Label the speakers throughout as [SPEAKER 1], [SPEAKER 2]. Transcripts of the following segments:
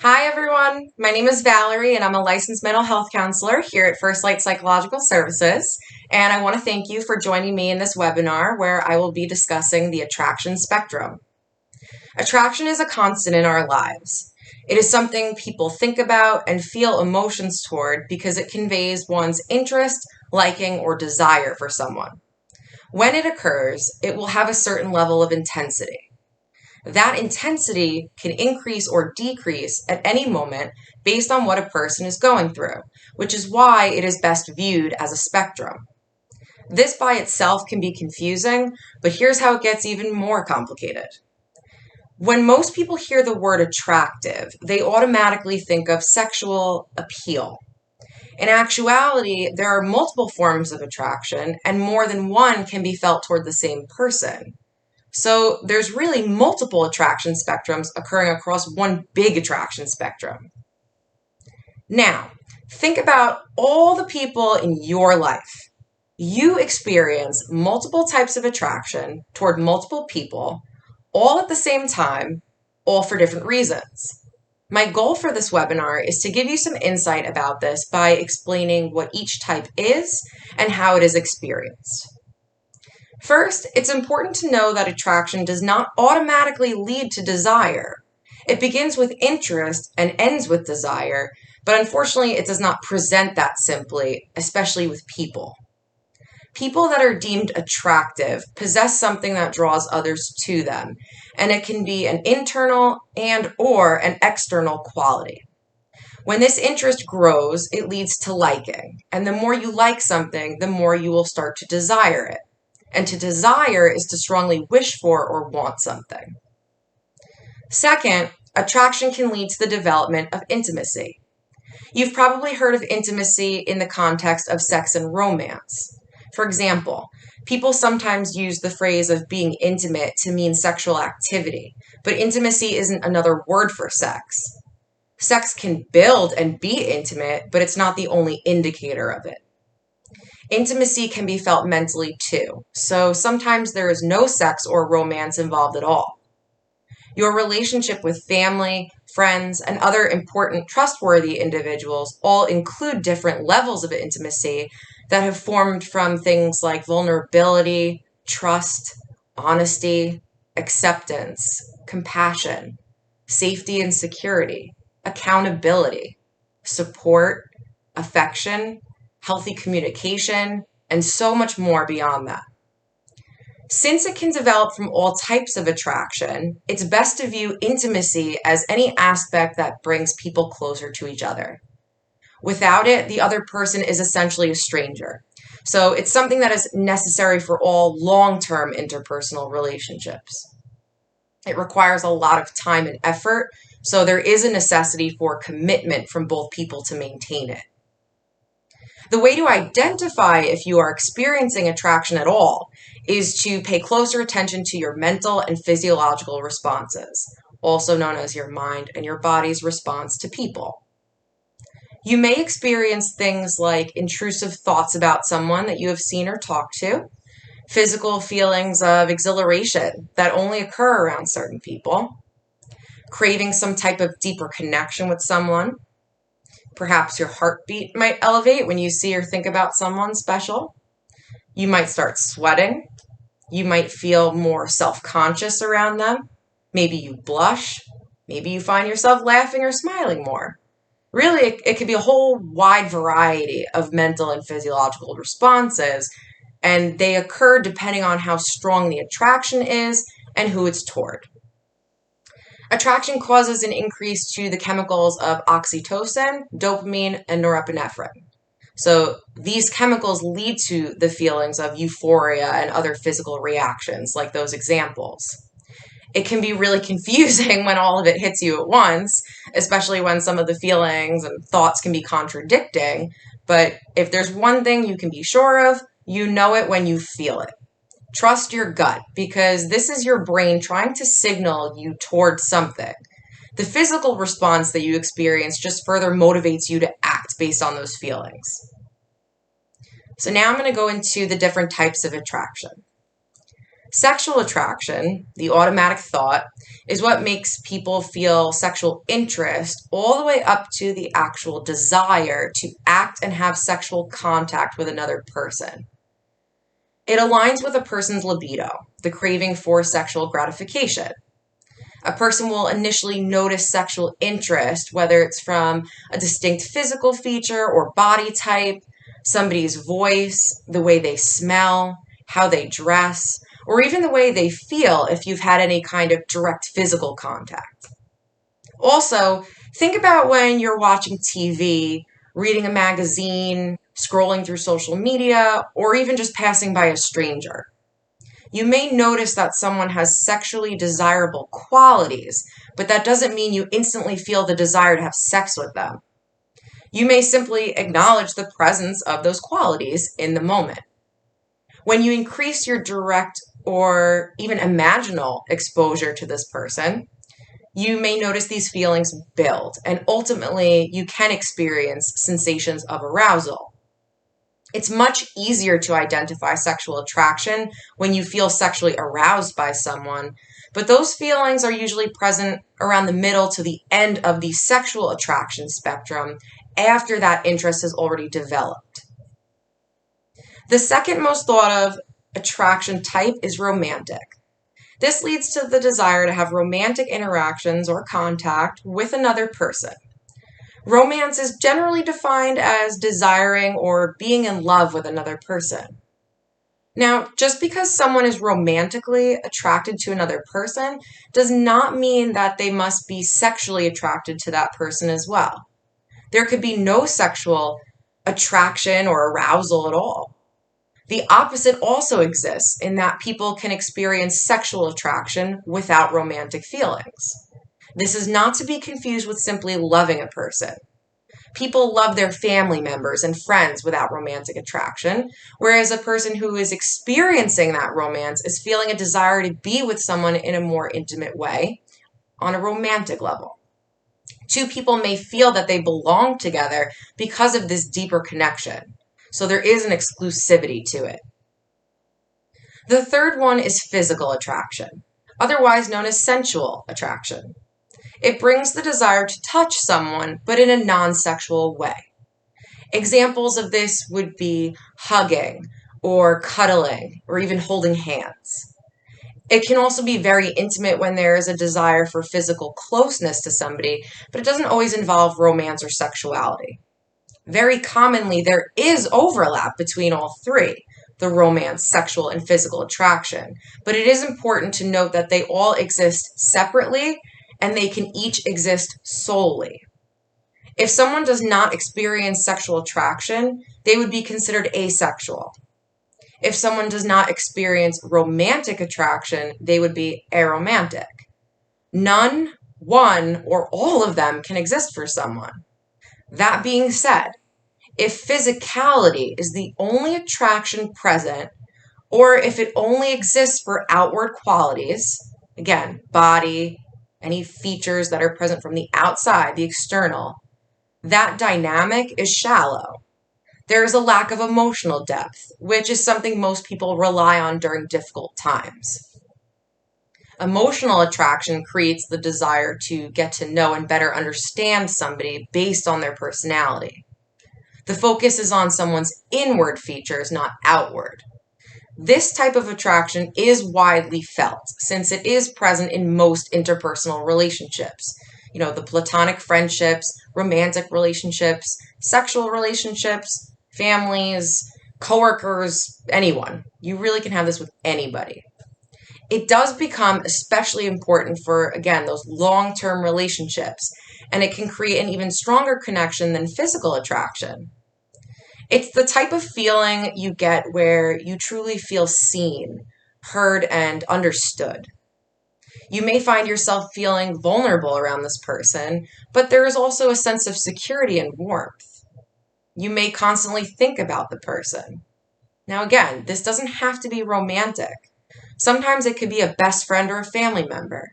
[SPEAKER 1] Hi, everyone. My name is Valerie, and I'm a licensed mental health counselor here at First Light Psychological Services. And I want to thank you for joining me in this webinar where I will be discussing the attraction spectrum. Attraction is a constant in our lives. It is something people think about and feel emotions toward because it conveys one's interest, liking, or desire for someone. When it occurs, it will have a certain level of intensity. That intensity can increase or decrease at any moment based on what a person is going through, which is why it is best viewed as a spectrum. This by itself can be confusing, but here's how it gets even more complicated. When most people hear the word attractive, they automatically think of sexual appeal. In actuality, there are multiple forms of attraction, and more than one can be felt toward the same person. So there's really multiple attraction spectrums occurring across one big attraction spectrum. Now, think about all the people in your life. You experience multiple types of attraction toward multiple people, all at the same time, all for different reasons. My goal for this webinar is to give you some insight about this by explaining what each type is and how it is experienced. First, it's important to know that attraction does not automatically lead to desire. It begins with interest and ends with desire, but unfortunately it does not present that simply, especially with people. People that are deemed attractive possess something that draws others to them, and it can be an internal and/or an external quality. When this interest grows, it leads to liking, and the more you like something, the more you will start to desire it. And to desire is to strongly wish for or want something. Second, attraction can lead to the development of intimacy. You've probably heard of intimacy in the context of sex and romance. For example, people sometimes use the phrase of being intimate to mean sexual activity, but intimacy isn't another word for sex. Sex can build and be intimate, but it's not the only indicator of it. Intimacy can be felt mentally too, so sometimes there is no sex or romance involved at all. Your relationship with family, friends, and other important trustworthy individuals all include different levels of intimacy that have formed from things like vulnerability, trust, honesty, acceptance, compassion, safety and security, accountability, support, affection, healthy communication, and so much more beyond that. Since it can develop from all types of attraction, it's best to view intimacy as any aspect that brings people closer to each other. Without it, the other person is essentially a stranger. So it's something that is necessary for all long-term interpersonal relationships. It requires a lot of time and effort, so there is a necessity for commitment from both people to maintain it. The way to identify if you are experiencing attraction at all is to pay closer attention to your mental and physiological responses, also known as your mind and your body's response to people. You may experience things like intrusive thoughts about someone that you have seen or talked to, physical feelings of exhilaration that only occur around certain people, craving some type of deeper connection with someone. Perhaps your heartbeat might elevate when you see or think about someone special. You might start sweating. You might feel more self-conscious around them. Maybe you blush. Maybe you find yourself laughing or smiling more. Really, it could be a whole wide variety of mental and physiological responses, and they occur depending on how strong the attraction is and who it's toward. Attraction causes an increase to the chemicals of oxytocin, dopamine, and norepinephrine. So these chemicals lead to the feelings of euphoria and other physical reactions, like those examples. It can be really confusing when all of it hits you at once, especially when some of the feelings and thoughts can be contradicting. But if there's one thing you can be sure of, you know it when you feel it. Trust your gut, because this is your brain trying to signal you towards something. The physical response that you experience just further motivates you to act based on those feelings. So now I'm going to go into the different types of attraction. Sexual attraction, the automatic thought, is what makes people feel sexual interest all the way up to the actual desire to act and have sexual contact with another person. It aligns with a person's libido, the craving for sexual gratification. A person will initially notice sexual interest, whether it's from a distinct physical feature or body type, somebody's voice, the way they smell, how they dress, or even the way they feel if you've had any kind of direct physical contact. Also, think about when you're watching TV, reading a magazine, scrolling through social media, or even just passing by a stranger. You may notice that someone has sexually desirable qualities, but that doesn't mean you instantly feel the desire to have sex with them. You may simply acknowledge the presence of those qualities in the moment. When you increase your direct or even imaginal exposure to this person, you may notice these feelings build, and ultimately you can experience sensations of arousal. It's much easier to identify sexual attraction when you feel sexually aroused by someone, but those feelings are usually present around the middle to the end of the sexual attraction spectrum after that interest has already developed. The second most thought of attraction type is romantic. This leads to the desire to have romantic interactions or contact with another person. Romance is generally defined as desiring or being in love with another person. Now, just because someone is romantically attracted to another person does not mean that they must be sexually attracted to that person as well. There could be no sexual attraction or arousal at all. The opposite also exists in that people can experience sexual attraction without romantic feelings. This is not to be confused with simply loving a person. People love their family members and friends without romantic attraction, whereas a person who is experiencing that romance is feeling a desire to be with someone in a more intimate way on a romantic level. Two people may feel that they belong together because of this deeper connection. So there is an exclusivity to it. The third one is physical attraction, otherwise known as sensual attraction. It brings the desire to touch someone, but in a non-sexual way. Examples of this would be hugging or cuddling or even holding hands. It can also be very intimate when there is a desire for physical closeness to somebody, but it doesn't always involve romance or sexuality. Very commonly, there is overlap between all three, the romance, sexual, and physical attraction. But it is important to note that they all exist separately and they can each exist solely. If someone does not experience sexual attraction, they would be considered asexual. If someone does not experience romantic attraction, they would be aromantic. None, one, or all of them can exist for someone. That being said, if physicality is the only attraction present, or if it only exists for outward qualities, again, body, any features that are present from the outside, the external, that dynamic is shallow. There is a lack of emotional depth, which is something most people rely on during difficult times. Emotional attraction creates the desire to get to know and better understand somebody based on their personality. The focus is on someone's inward features, not outward. This type of attraction is widely felt since it is present in most interpersonal relationships. The platonic friendships, romantic relationships, sexual relationships, families, coworkers, anyone. You really can have this with anybody. It does become especially important for, again, those long-term relationships, and it can create an even stronger connection than physical attraction. It's the type of feeling you get where you truly feel seen, heard, and understood. You may find yourself feeling vulnerable around this person, but there is also a sense of security and warmth. You may constantly think about the person. Now again, this doesn't have to be romantic. Sometimes it could be a best friend or a family member.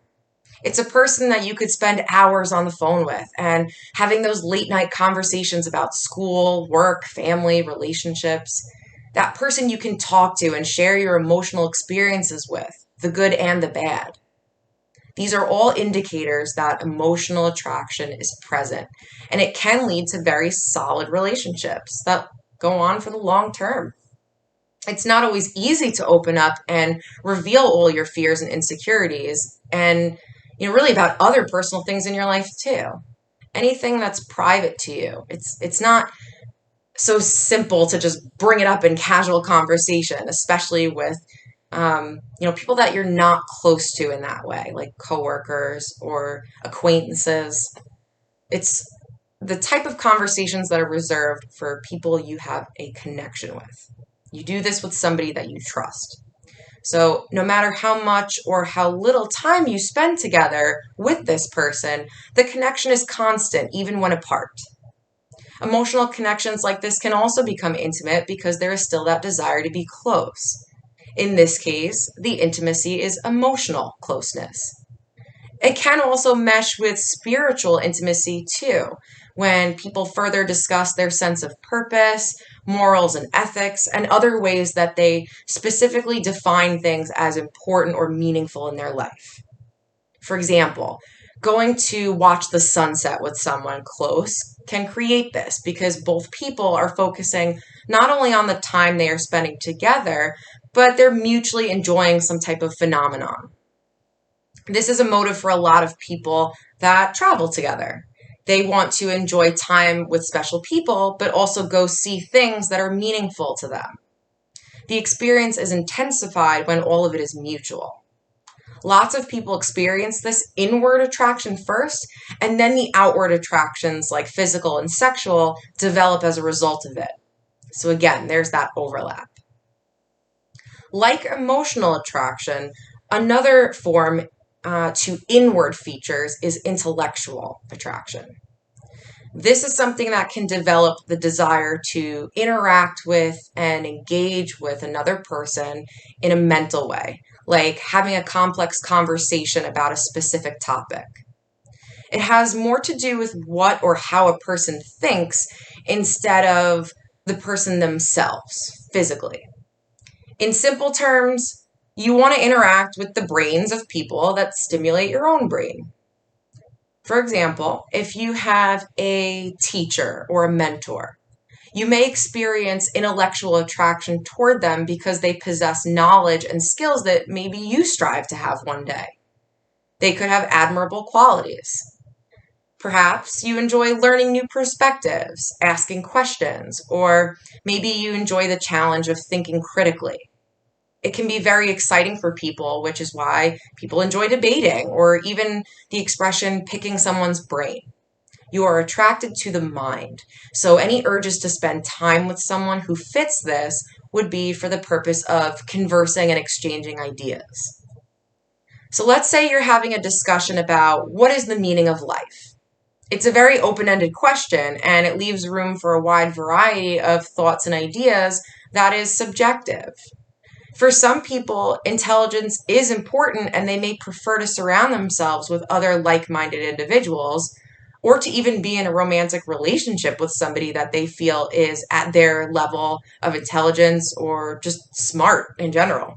[SPEAKER 1] It's a person that you could spend hours on the phone with and having those late night conversations about school, work, family, relationships. That person you can talk to and share your emotional experiences with, the good and the bad. These are all indicators that emotional attraction is present, and it can lead to very solid relationships that go on for the long term. It's not always easy to open up and reveal all your fears and insecurities and really about other personal things in your life too. Anything that's private to you. It's not so simple to just bring it up in casual conversation, especially with people that you're not close to in that way, like coworkers or acquaintances. It's the type of conversations that are reserved for people you have a connection with. You do this with somebody that you trust. So, no matter how much or how little time you spend together with this person, the connection is constant, even when apart. Emotional connections like this can also become intimate because there is still that desire to be close. In this case, the intimacy is emotional closeness. It can also mesh with spiritual intimacy too, when people further discuss their sense of purpose, morals and ethics, and other ways that they specifically define things as important or meaningful in their life. For example, going to watch the sunset with someone close can create this because both people are focusing not only on the time they are spending together, but they're mutually enjoying some type of phenomenon. This is a motive for a lot of people that travel together. They want to enjoy time with special people, but also go see things that are meaningful to them. The experience is intensified when all of it is mutual. Lots of people experience this inward attraction first, and then the outward attractions, like physical and sexual, develop as a result of it. So again, there's that overlap. Like emotional attraction, another form to inward features is intellectual attraction. This is something that can develop the desire to interact with and engage with another person in a mental way, like having a complex conversation about a specific topic. It has more to do with what or how a person thinks instead of the person themselves physically. In simple terms, you want to interact with the brains of people that stimulate your own brain. For example, if you have a teacher or a mentor, you may experience intellectual attraction toward them because they possess knowledge and skills that maybe you strive to have one day. They could have admirable qualities. Perhaps you enjoy learning new perspectives, asking questions, or maybe you enjoy the challenge of thinking critically. It can be very exciting for people, which is why people enjoy debating or even the expression picking someone's brain. You are attracted to the mind. So any urges to spend time with someone who fits this would be for the purpose of conversing and exchanging ideas. So let's say you're having a discussion about what is the meaning of life. It's a very open-ended question, and it leaves room for a wide variety of thoughts and ideas that is subjective. For some people, intelligence is important and they may prefer to surround themselves with other like-minded individuals or to even be in a romantic relationship with somebody that they feel is at their level of intelligence or just smart in general.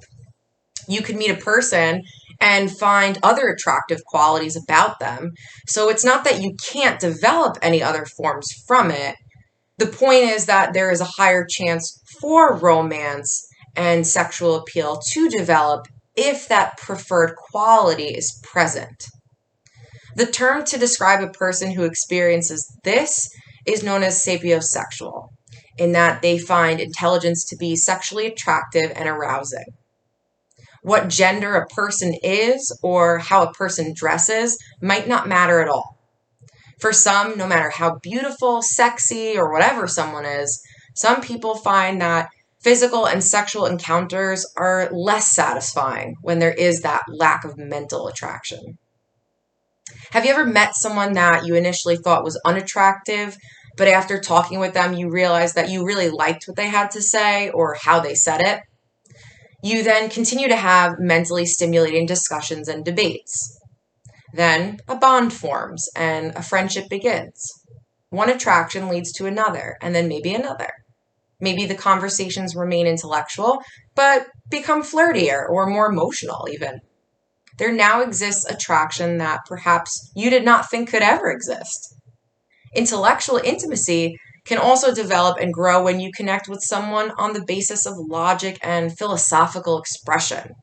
[SPEAKER 1] You could meet a person and find other attractive qualities about them. So it's not that you can't develop any other forms from it. The point is that there is a higher chance for romance and sexual appeal to develop if that preferred quality is present. The term to describe a person who experiences this is known as sapiosexual, in that they find intelligence to be sexually attractive and arousing. What gender a person is or how a person dresses might not matter at all. For some, no matter how beautiful, sexy, or whatever someone is, some people find that physical and sexual encounters are less satisfying when there is that lack of mental attraction. Have you ever met someone that you initially thought was unattractive, but after talking with them, you realized that you really liked what they had to say or how they said it? You then continue to have mentally stimulating discussions and debates. Then a bond forms and a friendship begins. One attraction leads to another, and then maybe another. Maybe the conversations remain intellectual, but become flirtier or more emotional even. There now exists attraction that perhaps you did not think could ever exist. Intellectual intimacy can also develop and grow when you connect with someone on the basis of logic and philosophical expression.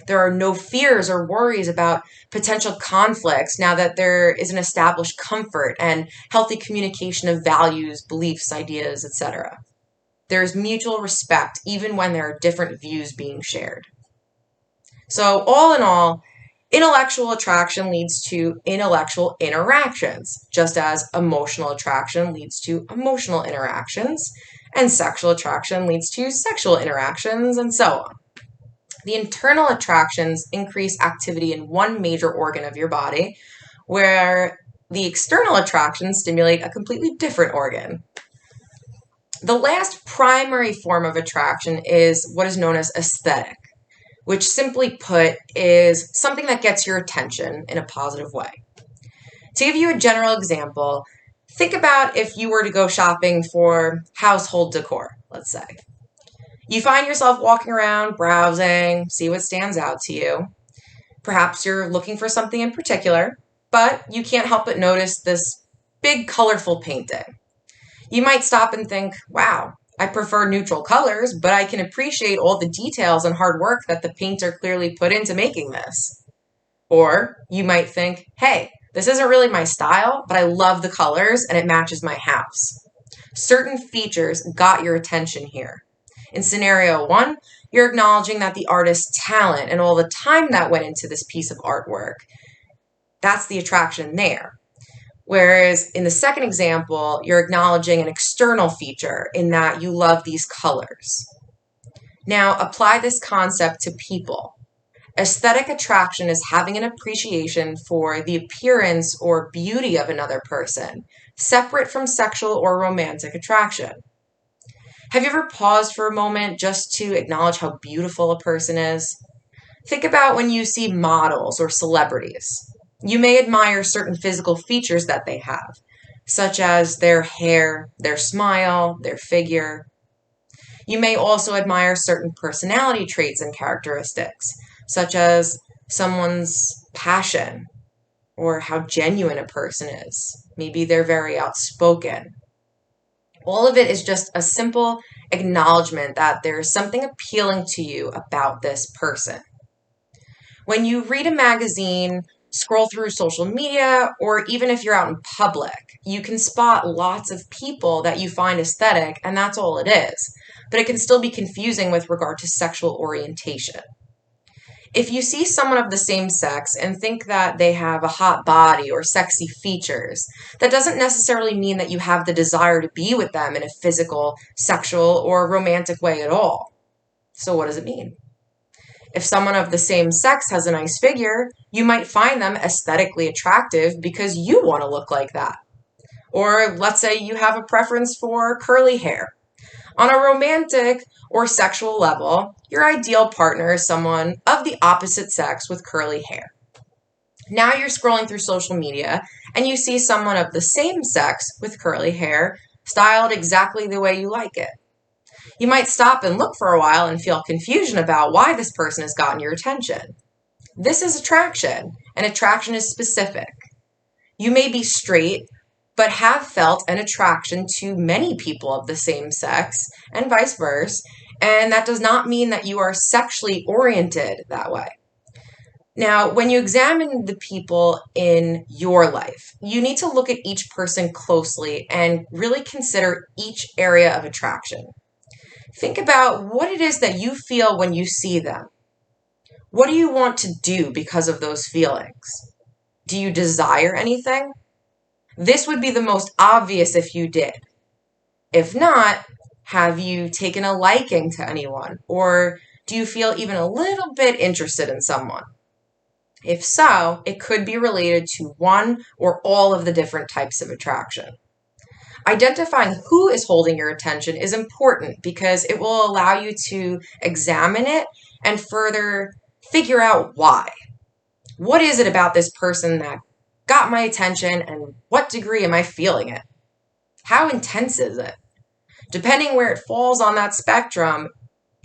[SPEAKER 1] There are no fears or worries about potential conflicts now that there is an established comfort and healthy communication of values, beliefs, ideas, etc. There is mutual respect even when there are different views being shared. So, all in all, intellectual attraction leads to intellectual interactions, just as emotional attraction leads to emotional interactions, and sexual attraction leads to sexual interactions, and so on. The internal attractions increase activity in one major organ of your body, where the external attractions stimulate a completely different organ. The last primary form of attraction is what is known as aesthetic, which simply put is something that gets your attention in a positive way. To give you a general example, think about if you were to go shopping for household decor, let's say. You find yourself walking around, browsing, see what stands out to you. Perhaps you're looking for something in particular, but you can't help but notice this big, colorful painting. You might stop and think, wow, I prefer neutral colors, but I can appreciate all the details and hard work that the painter clearly put into making this. Or you might think, hey, this isn't really my style, but I love the colors and it matches my house. Certain features got your attention here. In scenario one, you're acknowledging that the artist's talent and all the time that went into this piece of artwork. That's the attraction there. Whereas in the second example, you're acknowledging an external feature in that you love these colors. Now, apply this concept to people. Aesthetic attraction is having an appreciation for the appearance or beauty of another person, separate from sexual or romantic attraction. Have you ever paused for a moment just to acknowledge how beautiful a person is? Think about when you see models or celebrities. You may admire certain physical features that they have, such as their hair, their smile, their figure. You may also admire certain personality traits and characteristics, such as someone's passion or how genuine a person is. Maybe they're very outspoken. All of it is just a simple acknowledgement that there's something appealing to you about this person. When you read a magazine, scroll through social media, or even if you're out in public, you can spot lots of people that you find aesthetic, and that's all it is. But it can still be confusing with regard to sexual orientation. If you see someone of the same sex and think that they have a hot body or sexy features, that doesn't necessarily mean that you have the desire to be with them in a physical, sexual, or romantic way at all. So what does it mean? If someone of the same sex has a nice figure, you might find them aesthetically attractive because you want to look like that. Or let's say you have a preference for curly hair. On a romantic or sexual level, your ideal partner is someone of the opposite sex with curly hair. Now you're scrolling through social media and you see someone of the same sex with curly hair styled exactly the way you like it. You might stop and look for a while and feel confusion about why this person has gotten your attention. This is attraction, and attraction is specific. You may be straight, but have felt an attraction to many people of the same sex, and vice versa, and that does not mean that you are sexually oriented that way. Now, when you examine the people in your life, you need to look at each person closely and really consider each area of attraction. Think about what it is that you feel when you see them. What do you want to do because of those feelings? Do you desire anything? This would be the most obvious if you did. If not, have you taken a liking to anyone? Or do you feel even a little bit interested in someone? If so, it could be related to one or all of the different types of attraction. Identifying who is holding your attention is important because it will allow you to examine it and further figure out why. What is it about this person that got my attention, and what degree am I feeling it? How intense is it? Depending where it falls on that spectrum,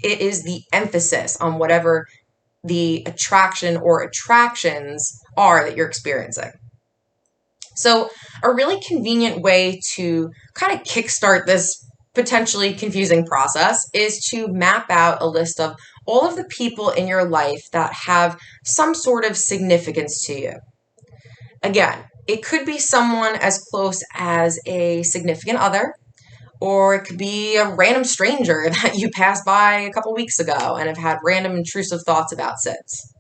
[SPEAKER 1] it is the emphasis on whatever the attraction or attractions are that you're experiencing. So a really convenient way to kind of kickstart this potentially confusing process is to map out a list of all of the people in your life that have some sort of significance to you. Again, it could be someone as close as a significant other, or it could be a random stranger that you passed by a couple weeks ago and have had random intrusive thoughts about since.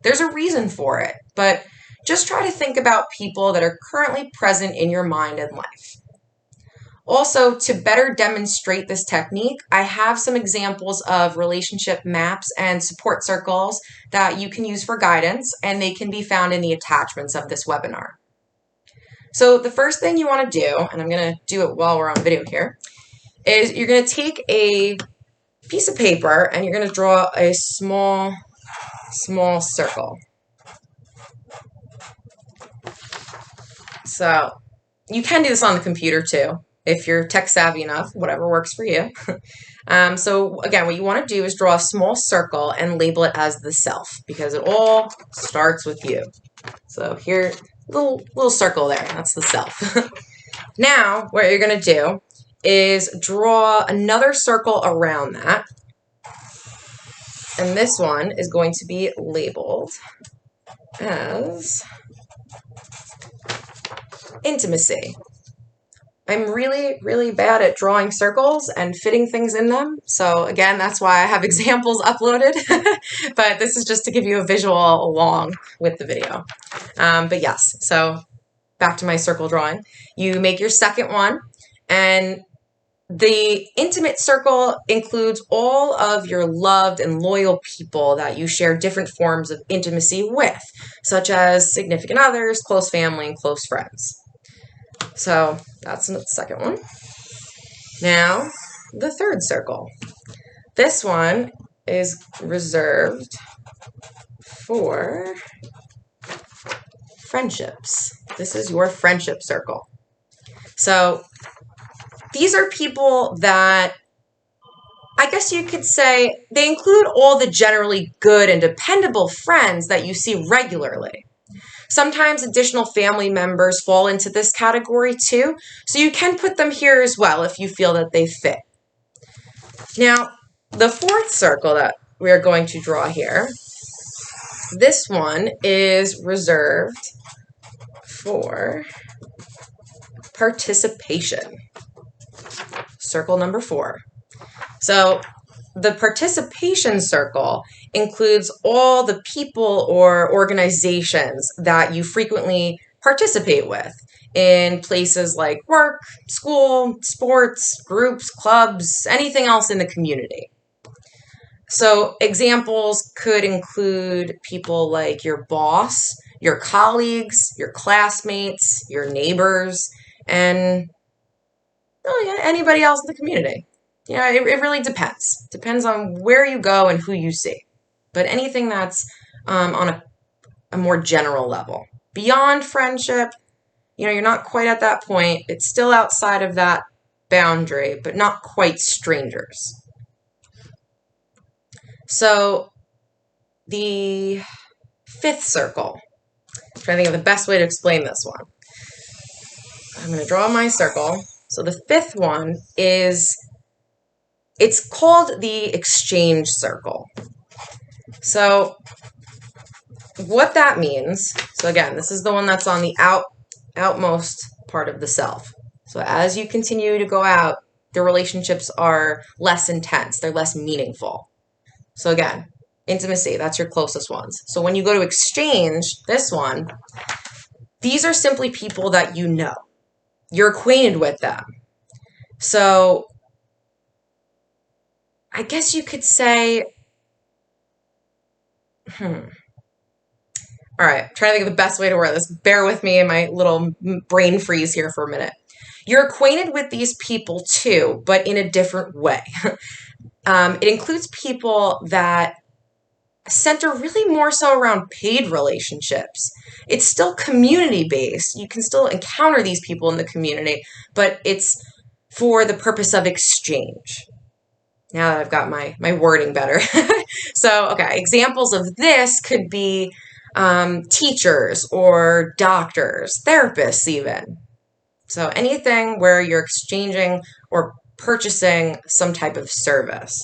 [SPEAKER 1] There's a reason for it, but just try to think about people that are currently present in your mind and life. Also, to better demonstrate this technique, I have some examples of relationship maps and support circles that you can use for guidance, and they can be found in the attachments of this webinar. So the first thing you want to do, and I'm going to do it while we're on video here, is you're going to take a piece of paper and you're going to draw a small circle. So you can do this on the computer too, if you're tech savvy enough, whatever works for you. So again, what you want to do is draw a small circle and label it as the self, because it all starts with you. So here, little circle there, that's the self. Now, what you're going to do is draw another circle around that. And this one is going to be labeled as intimacy. I'm really, really bad at drawing circles and fitting things in them. So again, that's why I have examples uploaded. But this is just to give you a visual along with the video. But yes, so back to my circle drawing. You make your second one, and the intimate circle includes all of your loved and loyal people that you share different forms of intimacy with, such as significant others, close family, and close friends. So that's the second one. Now, the third circle. This one is reserved for friendships. This is your friendship circle. So these are people that, I guess you could say, they include all the generally good and dependable friends that you see regularly. Sometimes additional family members fall into this category too, so you can put them here as well if you feel that they fit. Now, the fourth circle that we're going to draw here, this one is reserved for participation. Circle number 4. So the participation circle includes all the people or organizations that you frequently participate with in places like work, school, sports, groups, clubs, anything else in the community. So examples could include people like your boss, your colleagues, your classmates, your neighbors, and really anybody else in the community. Yeah, it really depends. Depends on where you go and who you see. But anything that's on a more general level. Beyond friendship, you're not quite at that point. It's still outside of that boundary, but not quite strangers. So the fifth circle. I'm trying to think of the best way to explain this one. I'm going to draw my circle. So the fifth one it's called the exchange circle. So what that means, so again, this is the one that's on the outmost part of the self. So as you continue to go out, the relationships are less intense, they're less meaningful. So again, intimacy, that's your closest ones. So when you go to exchange, this one, these are simply people that you know. You're acquainted with them. So I guess you could say, all right, trying to think of the best way to word this. Bear with me in my little brain freeze here for a minute. You're acquainted with these people too, but in a different way. It includes people that center really more so around paid relationships. It's still community-based. You can still encounter these people in the community, but it's for the purpose of exchange. Now that I've got my wording better. So, okay, examples of this could be teachers or doctors, therapists even. So anything where you're exchanging or purchasing some type of service.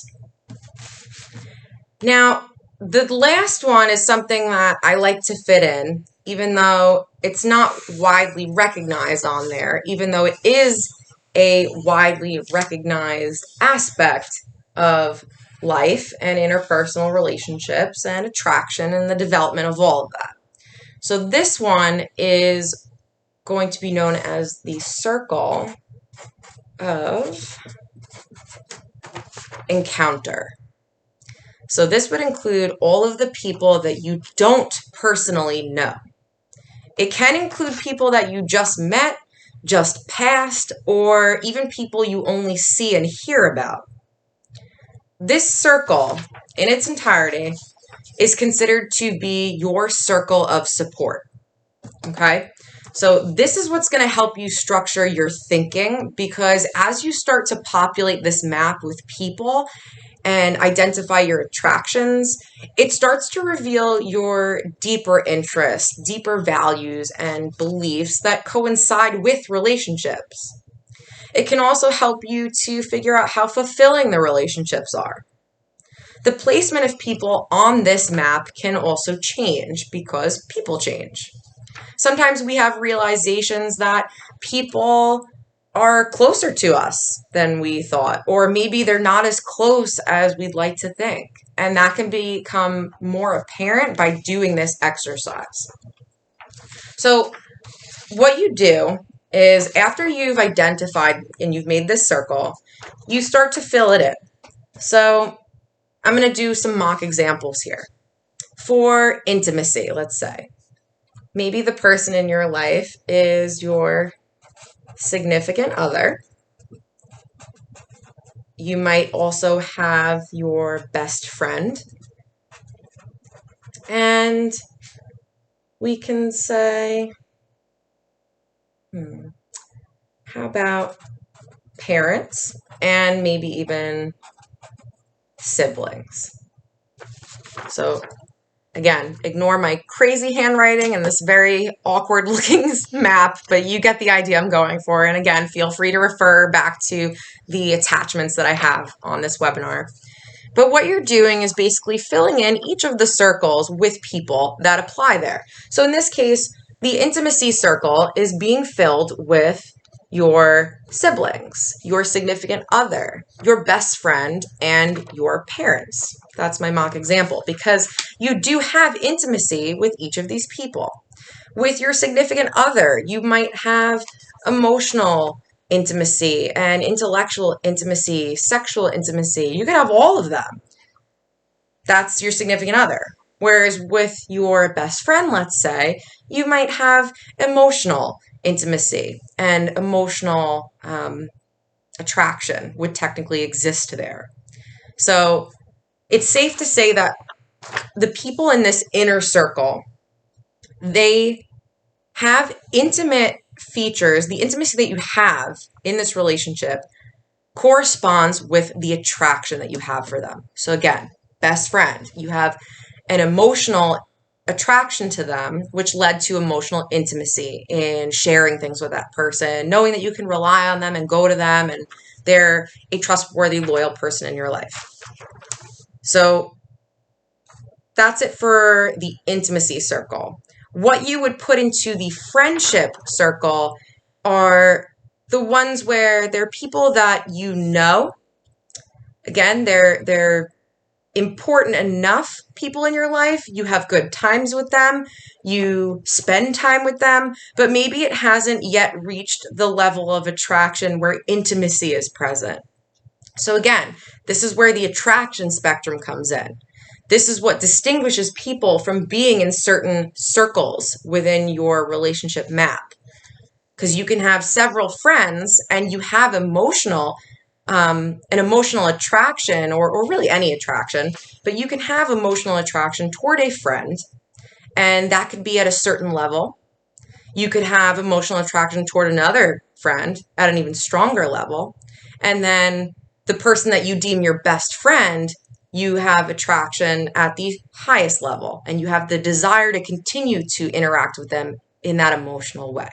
[SPEAKER 1] Now, the last one is something that I like to fit in, even though it's not widely recognized on there, even though it is a widely recognized aspect of life and interpersonal relationships and attraction and the development of all of that. So this one is going to be known as the circle of encounter. So this would include all of the people that you don't personally know. It can include people that you just met, just passed, or even people you only see and hear about. This circle, in its entirety, is considered to be your circle of support. Okay? So this is what's going to help you structure your thinking, because as you start to populate this map with people and identify your attractions, it starts to reveal your deeper interests, deeper values, and beliefs that coincide with relationships. It can also help you to figure out how fulfilling the relationships are. The placement of people on this map can also change because people change. Sometimes we have realizations that people are closer to us than we thought, or maybe they're not as close as we'd like to think. And that can become more apparent by doing this exercise. So what you do is, after you've identified and you've made this circle, you start to fill it in. So I'm going to do some mock examples here. For intimacy, let's say, maybe the person in your life is your significant other. You might also have your best friend. And we can say, how about parents and maybe even siblings? So again, ignore my crazy handwriting and this very awkward looking map, but you get the idea I'm going for. And again, feel free to refer back to the attachments that I have on this webinar. But what you're doing is basically filling in each of the circles with people that apply there. So in this case, the intimacy circle is being filled with your siblings, your significant other, your best friend, and your parents. That's my mock example, because you do have intimacy with each of these people. With your significant other, you might have emotional intimacy and intellectual intimacy, sexual intimacy. You can have all of them. That's your significant other. Whereas with your best friend, let's say, you might have emotional intimacy and emotional attraction would technically exist there. So it's safe to say that the people in this inner circle, they have intimate features. The intimacy that you have in this relationship corresponds with the attraction that you have for them. So again, best friend, you have an emotional attraction to them, which led to emotional intimacy in sharing things with that person, knowing that you can rely on them and go to them, and they're a trustworthy, loyal person in your life. So that's it for the intimacy circle. What you would put into the friendship circle are the ones where they're people that you know. Again, they're important enough people in your life. You have good times with them. You spend time with them, but maybe it hasn't yet reached the level of attraction where intimacy is present. So again, this is where the attraction spectrum comes in. This is what distinguishes people from being in certain circles within your relationship map. Because you can have several friends and you have an emotional attraction, or really any attraction, but you can have emotional attraction toward a friend, and that could be at a certain level. You could have emotional attraction toward another friend at an even stronger level. And then the person that you deem your best friend, you have attraction at the highest level, and you have the desire to continue to interact with them in that emotional way.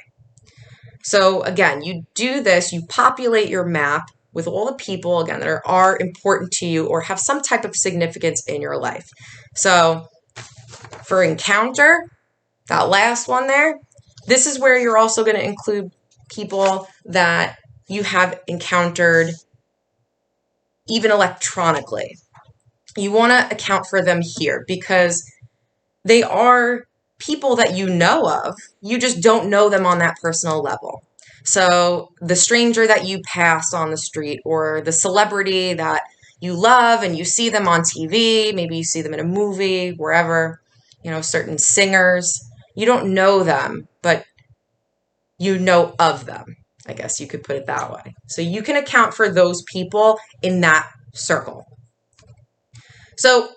[SPEAKER 1] So again, you do this, you populate your map with all the people, again, that are important to you or have some type of significance in your life. So for encounter, that last one there, this is where you're also going to include people that you have encountered even electronically. You want to account for them here because they are people that you know of. You just don't know them on that personal level. So the stranger that you passed on the street, or the celebrity that you love and you see them on TV, maybe you see them in a movie, wherever, certain singers, you don't know them, but you know of them. I guess you could put it that way. So you can account for those people in that circle. So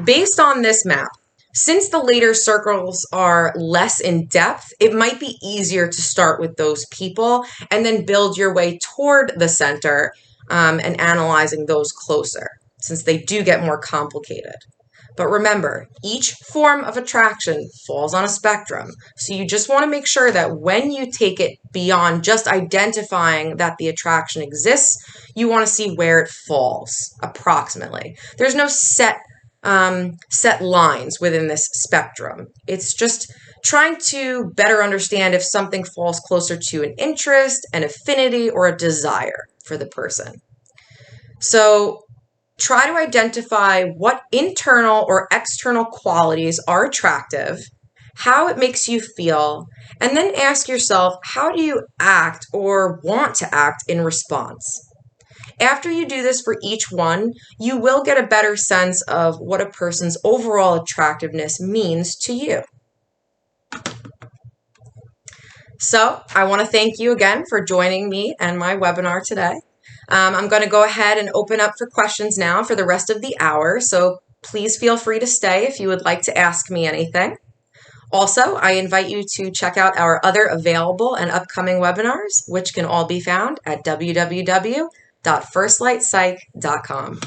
[SPEAKER 1] based on this map, since the later circles are less in depth, it might be easier to start with those people and then build your way toward the center and analyzing those closer, since they do get more complicated. But remember, each form of attraction falls on a spectrum. So you just want to make sure that when you take it beyond just identifying that the attraction exists, you want to see where it falls approximately. There's no set lines within this spectrum. It's just trying to better understand if something falls closer to an interest, an affinity, or a desire for the person. So try to identify what internal or external qualities are attractive, how it makes you feel, and then ask yourself, how do you act or want to act in response? After you do this for each one, you will get a better sense of what a person's overall attractiveness means to you. So I want to thank you again for joining me and my webinar today. I'm going to go ahead and open up for questions now for the rest of the hour, so please feel free to stay if you would like to ask me anything. Also, I invite you to check out our other available and upcoming webinars, which can all be found at www.firstlightpsych.com.